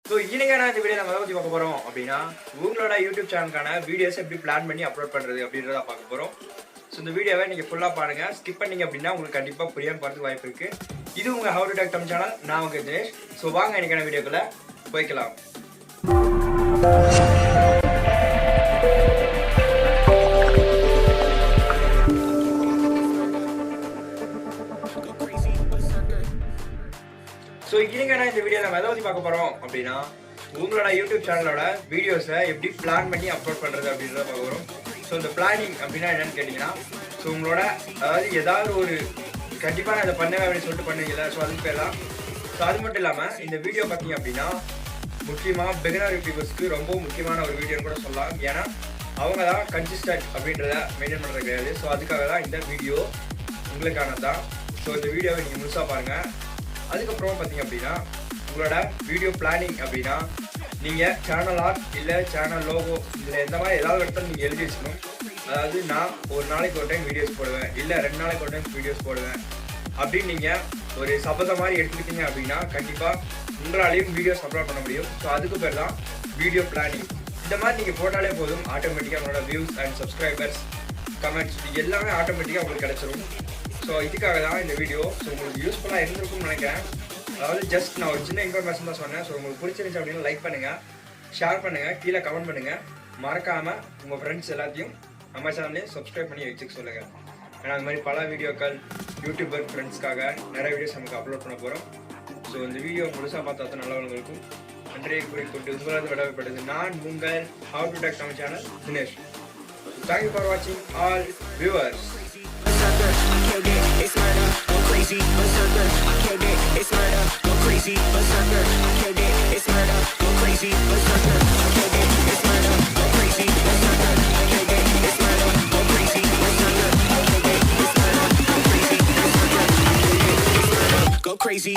So இன்னைக்கான இந்த video நம்ம எதை பற்றி பார்க்க போகிறோம் அப்படின்னா உங்களோட யூடியூப் சேனலுக்கான வீடியோஸ் எப்படி பிளான் பண்ணி அப்லோட் பண்ணுறது அப்படின்றத பார்க்க போகிறோம். ஸோ இந்த வீடியோவை நீங்கள் ஃபுல்லாக பாருங்கள். ஸ்கிப் பண்ணிங்க அப்படின்னா உங்களுக்கு கண்டிப்பாக புரியாமல் போகிறதுக்கு வாய்ப்பு இருக்குது. இது உங்கள் how to tech Tamil channel. நான் உங்கள் தினேஷ். ஸோ வாங்க இன்னைக்கான வீடியோக்குள்ளே போய்க்கலாம். ஸோ இன்னைக்கான இந்த வீடியோ நம்ம எதை பற்றி பார்க்க போகிறோம் அப்படின்னா உங்களோட யூடியூப் சேனலோட வீடியோஸை எப்படி பிளான் பண்ணி அப்லோட் பண்ணுறது அப்படின்றத பார்க்க போகிறோம். ஸோ இந்த பிளானிங் அப்படின்னா என்னென்னு கேட்டிங்கன்னா, ஸோ உங்களோட அதாவது ஏதாவது ஒரு கண்டிப்பாக நான் இதை பண்ணுவேன் அப்படின்னு சொல்லிட்டு பண்ணுவீங்களா, ஸோ அதுக்கு பேர் தான். ஸோ அது மட்டும் இல்லாமல் இந்த வீடியோ பார்த்தீங்க அப்படின்னா முக்கியமாக பிகினர் யூடியூபர்ஸ்க்கு ரொம்ப முக்கியமான ஒரு வீடியோன்னு கூட சொல்லலாம். ஏன்னா அவங்க தான் கன்சிஸ்டன்ட் அப்படின்றத மெயின்டைன் பண்ணுறது கிடையாது. ஸோ அதுக்காக தான் இந்த வீடியோ உங்களுக்கானது தான். ஸோ இந்த வீடியோவை நீங்கள் முழுசாக பாருங்கள். அதுக்கப்புறம் பார்த்தீங்க அப்படின்னா உங்களோட வீடியோ பிளானிங் அப்படின்னா நீங்கள் சேனல் ஆர்ட் இல்லை சேனல் லோகோ இதில் எந்த மாதிரி ஏதாவது இடத்துல நீங்கள் எழுதி வச்சுக்கணும். அதாவது நான் ஒரு நாளைக்கு ஒரு டைம் வீடியோஸ் போடுவேன், இல்லை 2 நாளைக்கு ஒரு டைம் வீடியோஸ் போடுவேன் அப்படின்னு நீங்கள் ஒரு சபதம் மாதிரி எடுத்துக்கிட்டீங்க அப்படின்னா கண்டிப்பாக உங்களாலேயும் வீடியோஸ் அப்லோட் பண்ண முடியும். ஸோ அதுக்கு பேர் தான் வீடியோ பிளானிங். இந்த மாதிரி நீங்கள் போட்டாலே போதும், ஆட்டோமேட்டிக்காக உங்களோட வியூஸ் அண்ட் சப்ஸ்கிரைபர்ஸ் கமெண்ட்ஸ் எல்லாமே ஆட்டோமேட்டிக்காக உங்களுக்கு கிடச்சிரும். ஸோ இதுக்காக தான் இந்த வீடியோ. ஸோ உங்களுக்கு யூஸ்ஃபுல்லாக இருந்திருக்கும்னு நினைக்கிறேன். அதாவது ஜஸ்ட் நான் ஒரு சின்ன இன்ஃபர்மேஷன் தான் சொன்னேன். ஸோ உங்களுக்கு பிடிச்சிருந்துச்சு அப்படின்னா லைக் பண்ணுங்கள், ஷேர் பண்ணுங்கள், கீழே கமெண்ட் பண்ணுங்கள். மறக்காமல் உங்கள் ஃப்ரெண்ட்ஸ் எல்லாத்தையும் நம்ம சேனல்லையும் சப்ஸ்கிரைப் பண்ணி வச்சுக்க சொல்லுங்கள். ஏன்னா அந்த மாதிரி பல வீடியோக்கள் யூடியூபர் ஃப்ரெண்ட்ஸ்க்காக நிறைய வீடியோஸ் நமக்கு அப்லோட் பண்ண போகிறோம். ஸோ இந்த வீடியோ முழுசாக பார்த்தா நல்லவங்களுக்கும் நன்றியை குறிப்பிட்டு உங்களது விடப்பட்டது நான் உங்கள் how to tech Tamil channel Dinesh. Thank you for வாட்சிங் all viewers. It's murder, go crazy, berserker. I killed it, it's murder, go crazy, berserker. I killed it, it's murder, go crazy, berserker. I killed it, it's murder, go crazy, berserker. I killed it, it's murder, go crazy, berserker. I killed it, it's murder, go crazy, berserker. I killed it, it's murder, go crazy.